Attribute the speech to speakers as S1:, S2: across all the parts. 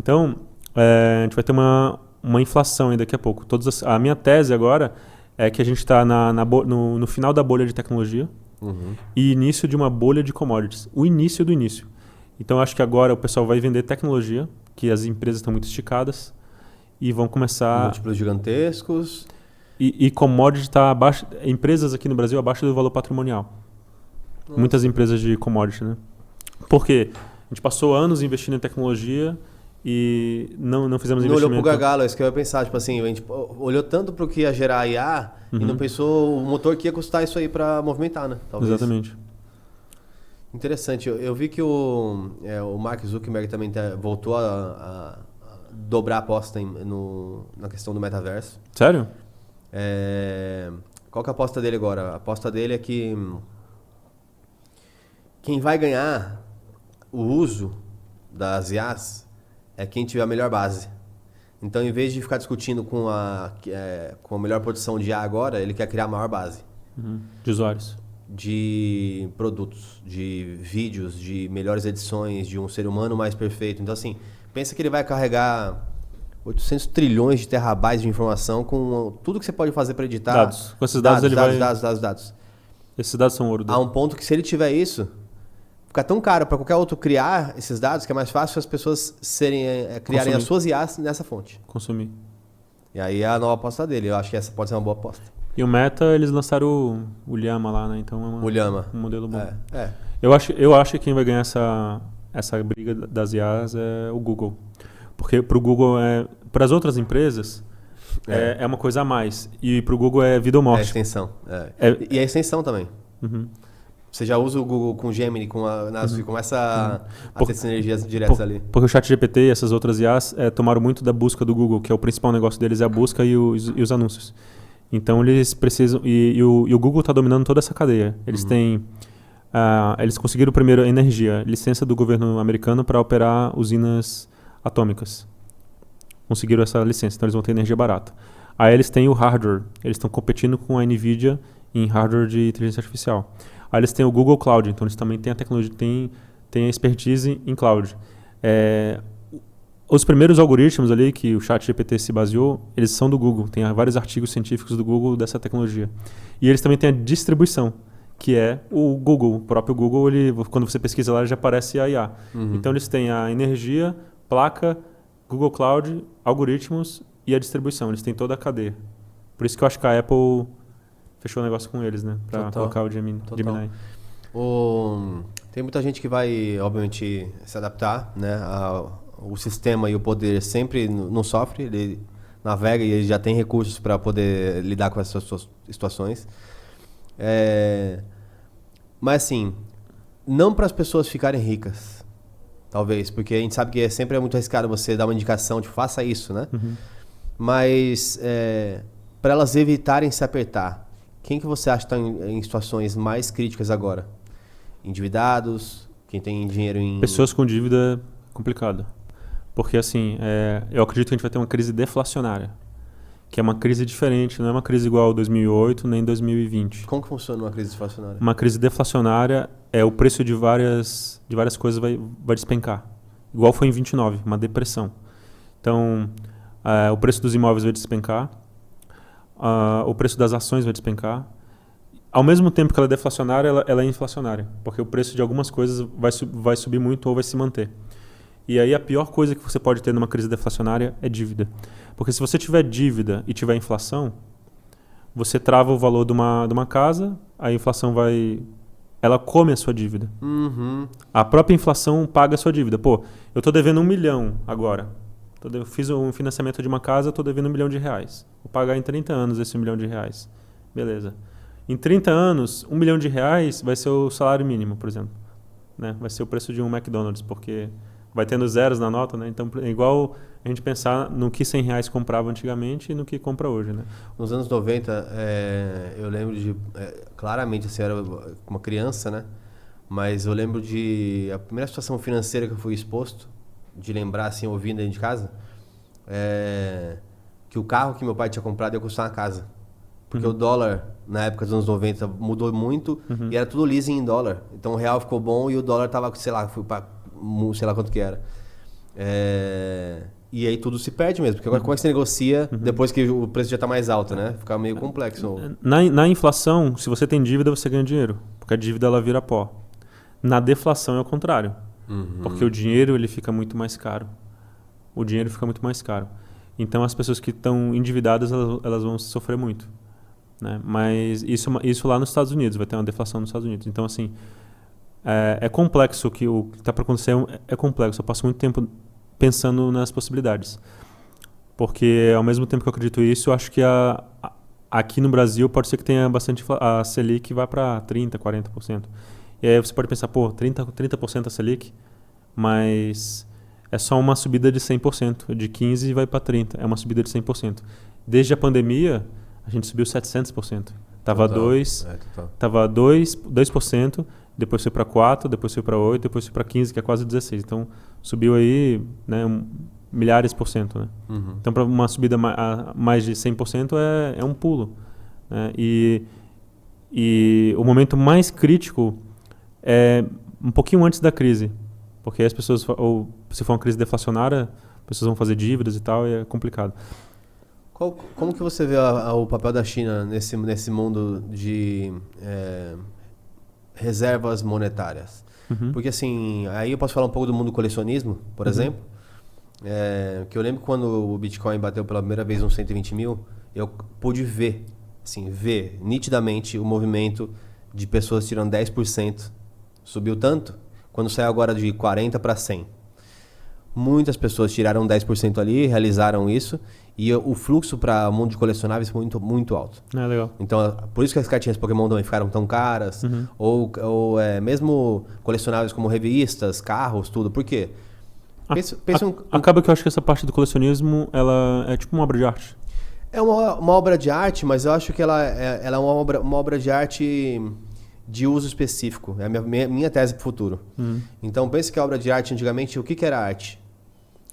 S1: Então, a gente vai ter uma inflação aí daqui a pouco. A minha tese agora é que a gente está no final da bolha de tecnologia e início de uma bolha de commodities. O início do início. Então, acho que agora o pessoal vai vender tecnologia, que as empresas estão muito esticadas, e vão começar...
S2: Múltiplos gigantescos.
S1: E commodity está abaixo... Empresas aqui no Brasil abaixo do valor patrimonial.
S2: Nossa.
S1: Muitas empresas de commodity, né? Por quê? A gente passou anos investindo em tecnologia e não fizemos investimento.
S2: Não olhou pro gargalo, é isso que eu ia pensar. Tipo assim, a gente olhou tanto pro que ia gerar IA e não pensou o motor que ia custar isso aí para movimentar, né? Talvez.
S1: Exatamente.
S2: Interessante. Eu vi que o Mark Zuckerberg também voltou a dobrar a aposta na questão do metaverso.
S1: Sério?
S2: Qual que é a aposta dele agora? A aposta dele é que quem vai ganhar o uso das IAs é quem tiver a melhor base. Então, em vez de ficar discutindo com a melhor produção de IA agora, ele quer criar a maior base.
S1: De usuários.
S2: De produtos, de vídeos, de melhores edições, de um ser humano mais perfeito. Então, assim, pensa que ele vai carregar 800 trilhões de terabytes de informação com tudo que você pode fazer para editar.
S1: Dados. Com esses dados ele vai...
S2: Dados.
S1: Esses dados são ouro dele.
S2: Há um ponto que se ele tiver isso, fica tão caro para qualquer outro criar esses dados que é mais fácil as pessoas criarem as suas IAs nessa fonte.
S1: Consumir.
S2: E aí é a nova aposta dele. Eu acho que essa pode ser uma boa aposta.
S1: E o Meta, eles lançaram o Llama lá, né? Então
S2: o Llama.
S1: Um modelo bom.
S2: É.
S1: Eu acho que quem vai ganhar essa briga das IAs é o Google. Porque pro Google para as outras empresas é uma coisa a mais. E pro Google é vida ou morte.
S2: É extensão. E é extensão também. Você já usa o Google com Gemini, com a Nasdaq, começa a ter sinergias diretas ali.
S1: Porque o ChatGPT e essas outras IAs tomaram muito da busca do Google, que é o principal negócio deles, é a busca e os anúncios. Então eles precisam... E o Google está dominando toda essa cadeia. Eles têm... eles conseguiram primeiro a energia, licença do governo americano para operar usinas atômicas. Conseguiram essa licença, então eles vão ter energia barata. Aí eles têm o hardware. Eles estão competindo com a NVIDIA em hardware de inteligência artificial. Aí eles têm o Google Cloud, então eles também têm a tecnologia, têm a expertise em cloud. Os primeiros algoritmos ali que o ChatGPT se baseou, eles são do Google. Tem vários artigos científicos do Google dessa tecnologia. E eles também têm a distribuição, que é o Google. O próprio Google, quando você pesquisa lá, já aparece a IA. Então eles têm a energia, placa, Google Cloud, algoritmos e a distribuição. Eles têm toda a cadeia. Por isso que eu acho que a Apple fechou o negócio com eles, né? Para colocar o Gemini.
S2: Tem muita gente que vai, obviamente, se adaptar, né? O sistema e o poder sempre não sofre, ele navega e ele já tem recursos para poder lidar com essas situações. Mas assim, não para as pessoas ficarem ricas, talvez, porque a gente sabe que sempre é muito arriscado você dar uma indicação de faça isso, né? Mas para elas evitarem se apertar, quem que você acha que está em situações mais críticas agora? Endividados? Quem tem dinheiro em...
S1: Pessoas com dívida é complicado. Porque assim, eu acredito que a gente vai ter uma crise deflacionária. Que é uma crise diferente, não é uma crise igual a 2008 nem 2020.
S2: Como que funciona uma crise deflacionária?
S1: Uma crise deflacionária o preço de várias coisas vai despencar. Igual foi em 29, uma depressão. Então, o preço dos imóveis vai despencar, o preço das ações vai despencar. Ao mesmo tempo que ela é deflacionária, ela é inflacionária, porque o preço de algumas coisas vai subir muito ou vai se manter. E aí a pior coisa que você pode ter numa crise deflacionária é dívida. Porque se você tiver dívida e tiver inflação, você trava o valor de uma casa, a inflação ela come a sua dívida. A própria inflação paga a sua dívida. Pô, eu estou devendo 1 milhão agora. Eu fiz um financiamento de uma casa, estou devendo R$1 milhão. Vou pagar em 30 anos esse R$1 milhão. Beleza. Em 30 anos, R$1 milhão vai ser o salário mínimo, por exemplo. Né? Vai ser o preço de um McDonald's, porque vai tendo zeros na nota, né? Então é igual a gente pensar no que R$100 comprava antigamente e no que compra hoje, né?
S2: Nos anos 90, eu lembro de... claramente, assim, eu era uma criança, né? Mas eu lembro de... A primeira situação financeira que eu fui exposto, de lembrar, assim, ouvindo dentro de casa, que o carro que meu pai tinha comprado ia custar uma casa. Porque o dólar, na época dos anos 90, mudou muito e era tudo leasing em dólar. Então o real ficou bom e o dólar tava, sei lá, foi para sei lá quanto que era. E aí tudo se perde mesmo. Porque agora como é que você negocia depois que o preço já está mais alto, né? Fica meio complexo.
S1: Na inflação, se você tem dívida, você ganha dinheiro. Porque a dívida ela vira pó. Na deflação é o contrário. Porque o dinheiro ele fica muito mais caro. O dinheiro fica muito mais caro. Então as pessoas que estão endividadas, elas vão sofrer muito. Né? Mas isso lá nos Estados Unidos, vai ter uma deflação nos Estados Unidos. Então assim, é complexo o que está para acontecer, é complexo. Eu passo muito tempo pensando nas possibilidades. Porque ao mesmo tempo que eu acredito isso, eu acho que aqui no Brasil pode ser que tenha bastante, a Selic vai para 30%, 40%. E aí você pode pensar, 30% a Selic, mas é só uma subida de 100%, de 15% vai para 30%, é uma subida de 100%. Desde a pandemia, a gente subiu 700%. Estava 2%, depois foi para 4%, depois foi para 8%, depois foi para 15%, que é quase 16%. Então, subiu aí, né, milhares por cento. Né? Então, para uma subida mais de 100% é um pulo. Né? E o momento mais crítico é um pouquinho antes da crise. Porque as pessoas, ou se for uma crise deflacionária, as pessoas vão fazer dívidas e tal, e é complicado.
S2: Como que você vê o papel da China nesse mundo de reservas monetárias? Porque assim, aí eu posso falar um pouco do mundo do colecionismo, por exemplo. Que eu lembro quando o Bitcoin bateu pela primeira vez uns 120 mil, eu pude ver nitidamente o movimento de pessoas tirando 10%. Subiu tanto, quando saiu agora de 40 para 100. Muitas pessoas tiraram 10% ali, realizaram isso, e o fluxo para o mundo de colecionáveis foi muito, muito alto.
S1: Legal.
S2: Então, por isso que as cartinhas Pokémon também ficaram tão caras, ou mesmo colecionáveis como revistas, carros, tudo. Por quê?
S1: Acaba que eu acho que essa parte do colecionismo, ela é tipo uma obra de arte.
S2: É uma obra de arte, mas eu acho que ela é uma obra de arte de uso específico. É a minha tese para o futuro. Então, pense que a obra de arte, antigamente, o que era arte?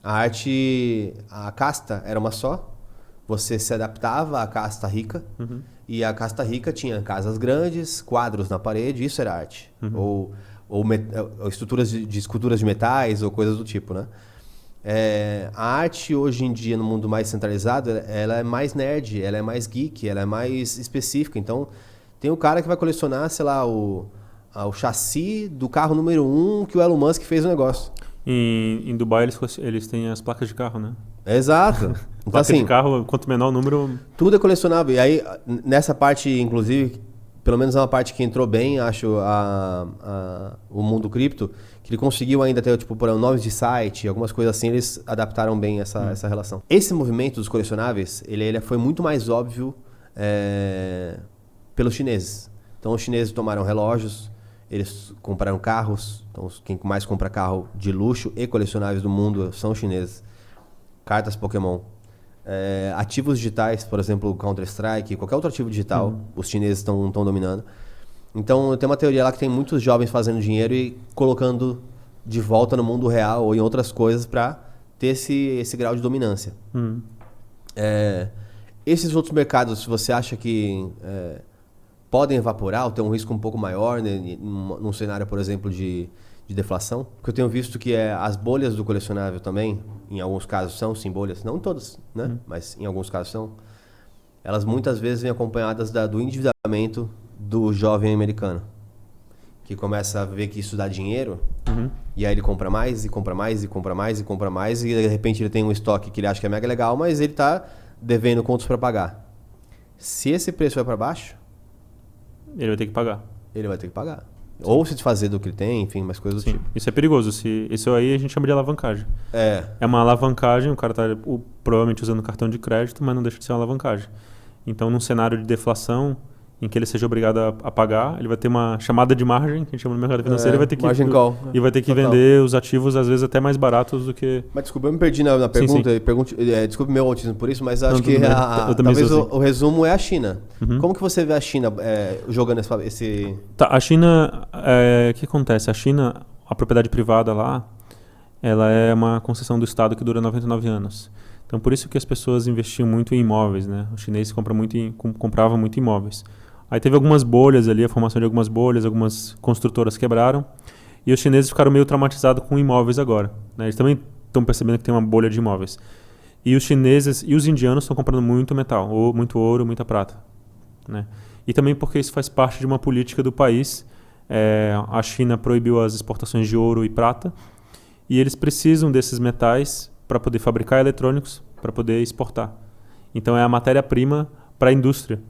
S2: A casta era uma só. Você se adaptava à casta rica. E a casta rica tinha casas grandes, quadros na parede. Isso era arte. Ou estruturas de esculturas de metais ou coisas do tipo, né? A arte, hoje em dia, no mundo mais centralizado, ela é mais nerd, ela é mais geek, ela é mais específica. Então, tem o cara que vai colecionar, sei lá, o chassi do carro número 1 que o Elon Musk fez o negócio.
S1: Em Dubai, eles têm as placas de carro, né?
S2: Exato. Então,
S1: placa de carro, quanto menor o número...
S2: Tudo é colecionável. E aí, nessa parte, inclusive, pelo menos é uma parte que entrou bem, acho, o mundo cripto, que ele conseguiu ainda ter, tipo, nomes de site, algumas coisas assim, eles adaptaram bem essa relação. Esse movimento dos colecionáveis, ele foi muito mais óbvio pelos chineses. Então, os chineses tomaram relógios, eles compraram carros. Então, quem mais compra carro de luxo e colecionáveis do mundo são os chineses. Cartas Pokémon. Ativos digitais, por exemplo, Counter-Strike, qualquer outro ativo digital, os chineses estão dominando. Então, tem uma teoria lá que tem muitos jovens fazendo dinheiro e colocando de volta no mundo real ou em outras coisas para ter esse grau de dominância. Esses outros mercados, se você acha que podem evaporar ou ter um risco um pouco maior, né, num cenário, por exemplo, de deflação? Porque eu tenho visto que as bolhas do colecionável também, em alguns casos são sim bolhas, não todas, né? Mas em alguns casos são. Elas muitas vezes vêm acompanhadas do endividamento do jovem americano, que começa a ver que isso dá dinheiro, e aí ele compra mais, e compra mais, e compra mais, e compra mais, e de repente ele tem um estoque que ele acha que é mega legal, mas ele está devendo contas para pagar. Se esse preço vai para baixo,
S1: ele vai ter que pagar.
S2: Ele vai ter que pagar. Sim. Ou se desfazer do que ele tem, enfim, mais coisas do tipo.
S1: Isso é perigoso. Isso aí a gente chama de alavancagem.
S2: É
S1: uma alavancagem, o cara está provavelmente usando cartão de crédito, mas não deixa de ser uma alavancagem. Então, num cenário de deflação, em que ele seja obrigado a pagar, ele vai ter uma chamada de margem, que a gente chama no mercado financeiro, vai ter que
S2: margin call.
S1: E vai ter que vender os ativos, às vezes, até mais baratos do que...
S2: Mas desculpa, eu me perdi na pergunta. Sim. Desculpe meu autismo por isso, mas acho que talvez o resumo é a China. Como que você vê a China jogando esse...
S1: Tá, a China... O que acontece? A China, a propriedade privada lá, ela é uma concessão do Estado que dura 99 anos. Então, por isso que as pessoas investiam muito em imóveis, né? Os chineses compravam muito imóveis. Aí teve algumas bolhas ali, a formação de algumas bolhas, algumas construtoras quebraram. E os chineses ficaram meio traumatizados com imóveis agora. Né? Eles também estão percebendo que tem uma bolha de imóveis. E os chineses e os indianos estão comprando muito metal, ou muito ouro, muita prata, né? E também porque isso faz parte de uma política do país. A China proibiu as exportações de ouro e prata, e eles precisam desses metais para poder fabricar eletrônicos, para poder exportar. Então é a matéria-prima para a indústria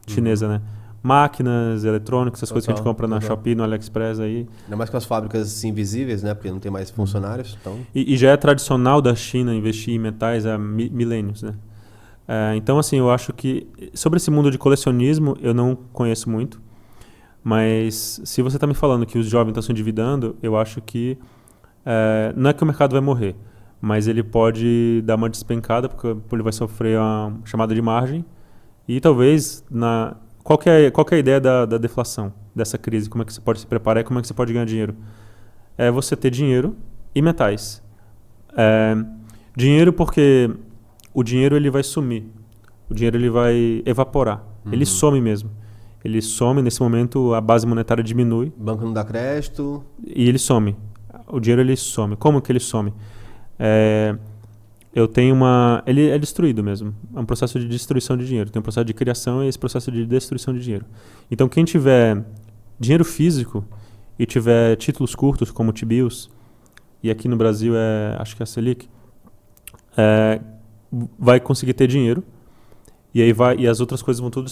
S1: chinesa, né? Máquinas, eletrônicos, essas coisas que a gente compra na Shopee, no AliExpress aí.
S2: Ainda mais com as fábricas invisíveis, né? Porque não tem mais funcionários. Então...
S1: E já é tradicional da China investir em metais há milênios, né? Então, assim, eu acho que sobre esse mundo de colecionismo eu não conheço muito, mas se você está me falando que os jovens estão se endividando, eu acho que não é que o mercado vai morrer, mas ele pode dar uma despencada, porque ele vai sofrer uma chamada de margem e talvez Qual que é a ideia da deflação, dessa crise? Como é que você pode se preparar e como é que você pode ganhar dinheiro? É você ter dinheiro e metais. Dinheiro porque o dinheiro ele vai sumir. O dinheiro ele vai evaporar. Ele some mesmo. Ele some, nesse momento a base monetária diminui.
S2: O banco não dá crédito.
S1: E ele some. O dinheiro ele some. Como que ele some? Ele é destruído mesmo. É um processo de destruição de dinheiro. Tem um processo de criação e esse processo de destruição de dinheiro. Então, quem tiver dinheiro físico e tiver títulos curtos, como T-bills, e aqui no Brasil acho que é a Selic, vai conseguir ter dinheiro e aí as outras coisas vão tudo